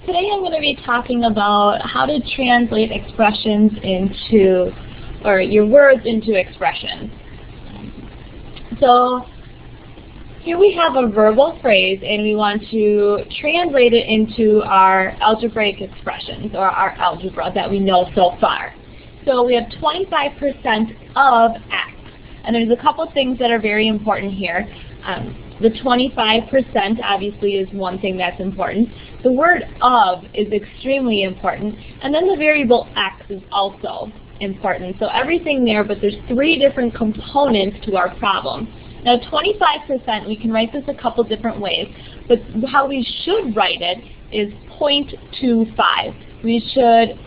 Today I'm going to be talking about how to translate expressions into, or your words into expressions. So here we have a verbal phrase and we want to translate it into our algebraic expressions, or our algebra that we know so far. So we have 25% of X. And there's a couple things that are very important here. The 25% obviously is one thing that's important. The word of is extremely important. And then the variable X is also important. So everything there, but there's three different components to our problem. Now 25%, we can write this a couple different ways, but how we should write it is 0.25. We should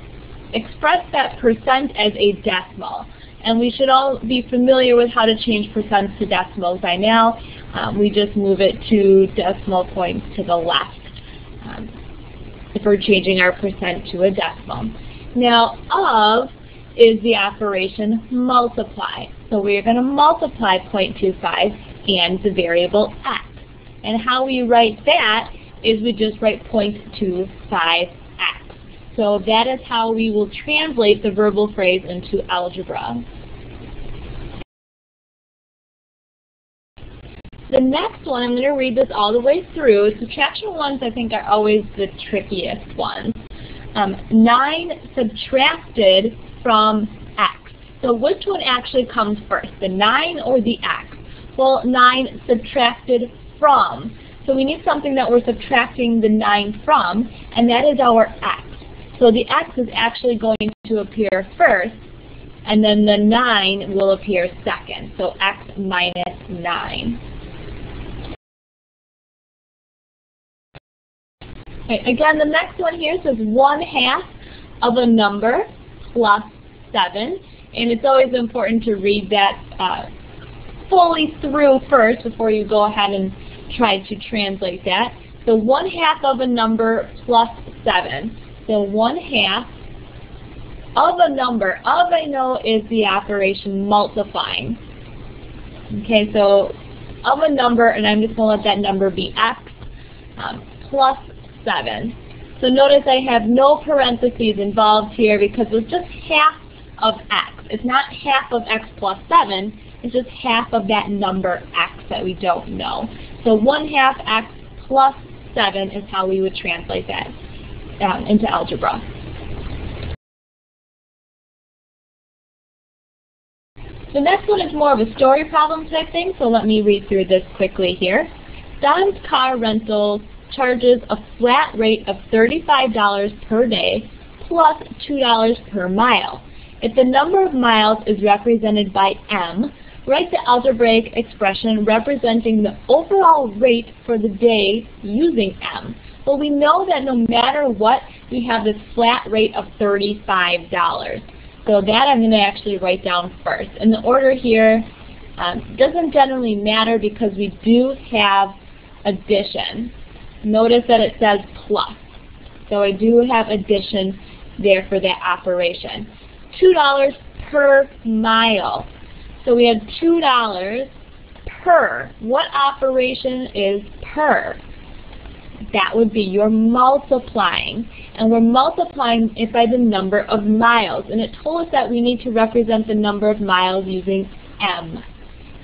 express that percent as a decimal. And we should all be familiar with how to change percents to decimals by now. We just move it 2 decimal points to the left if we're changing our percent to a decimal. Now, of is the operation multiply. So we're going to multiply 0.25 and the variable X. And how we write that is we just write 0.25X. So that is how we will translate the verbal phrase into algebra. The next one, I'm going to read this all the way through. Subtraction ones I think are always the trickiest ones. 9 subtracted from X. So which one actually comes first, the 9 or the X? Well, 9 subtracted from. So we need something that we're subtracting the 9 from, and that is our X. So the X is actually going to appear first, and then the 9 will appear second. So X minus 9. Okay, again, the next one here says 1/2 of a number plus 7. And it's always important to read that fully through first before you go ahead and try to translate that. So 1/2 of a number plus 7. So 1/2 of a number. Of, I know, is the operation multiplying. Okay, so of a number, and I'm just going to let that number be X, plus 7. So notice I have no parentheses involved here because it's just half of X. It's not half of X plus 7. It's just half of that number X that we don't know. So 1/2 X plus 7 is how we would translate that into algebra. The next one is more of a story problem type thing, so let me read through this quickly here. Don's car rental charges a flat rate of $35 per day plus $2 per mile. If the number of miles is represented by M, write the algebraic expression representing the overall rate for the day using M. Well, we know that no matter what, we have this flat rate of $35. So that I'm going to actually write down first. And the order here doesn't generally matter because we do have addition. Notice that it says plus. So I do have addition there for that operation. $2 per mile. So we have $2 per. What operation is per? That would be you're multiplying. And we're multiplying it by the number of miles. And it told us that we need to represent the number of miles using M.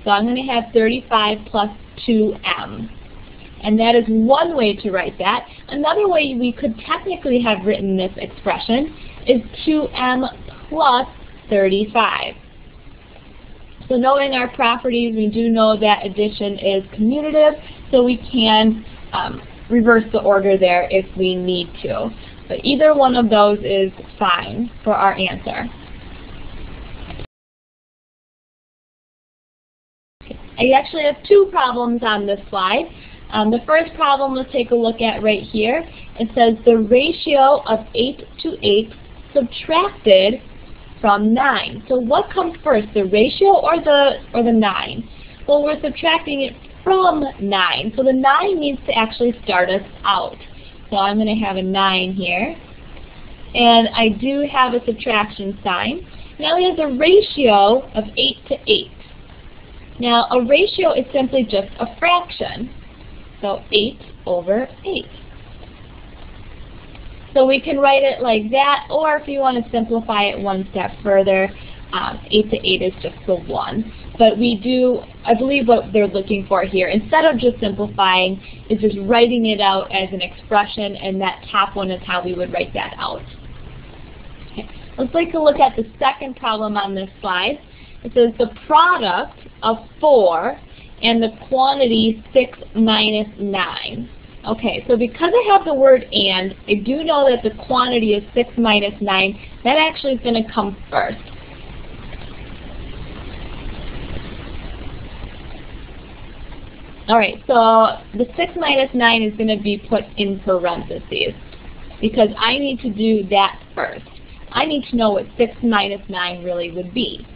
So I'm going to have 35 plus 2M. And that is one way to write that. Another way we could technically have written this expression is 2M plus 35. So knowing our properties, we do know that addition is commutative, so we can reverse the order there if we need to. But either one of those is fine for our answer. I actually have two problems on this slide. The first problem, let's take a look at right here. It says the ratio of 8 to 8 subtracted from 9. So what comes first, the ratio or the 9? Well, we're subtracting it from 9. So the 9 needs to actually start us out. So I'm going to have a 9 here. And I do have a subtraction sign. Now we have the ratio of 8 to 8. Now a ratio is simply just a fraction. So 8 over 8. So we can write it like that, or if you want to simplify it one step further, 8 to 8 is just the 1. But I believe what they're looking for here, instead of just simplifying, is just writing it out as an expression, and that top one is how we would write that out. Okay. Let's take a look at the second problem on this slide. It says the product of 4 and the quantity 6 minus 9. Okay, so because I have the word and, I do know that the quantity is 6 minus 9. That actually is going to come first. Alright, so the 6 minus 9 is going to be put in parentheses because I need to do that first. I need to know what 6 minus 9 really would be.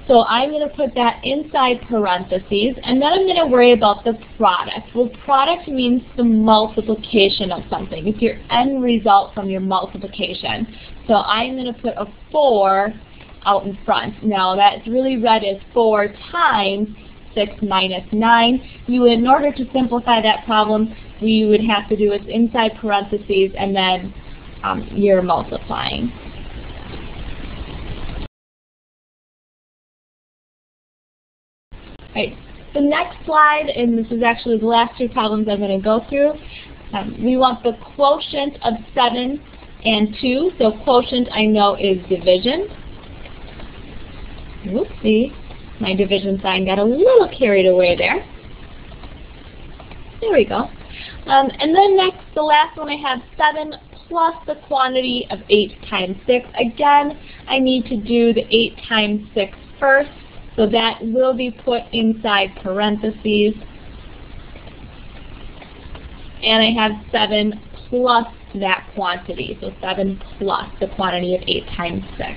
So I'm going to put that inside parentheses, and then I'm going to worry about the product. Well, product means the multiplication of something. It's your end result from your multiplication. So I'm going to put a 4 out in front. Now that's really read as 4 times 6 minus 9. In order to simplify that problem, we would have to do it inside parentheses, and then you're multiplying. Right. The next slide, and this is actually the last 2 problems I'm going to go through. We want the quotient of 7 and 2. So quotient I know is division. Whoopsie, my division sign got a little carried away there. There we go. And then next, the last one I have 7 plus the quantity of 8 times 6. Again, I need to do the 8 times 6 first. So that will be put inside parentheses. And I have 7 plus that quantity. So 7 plus the quantity of 8 times 6.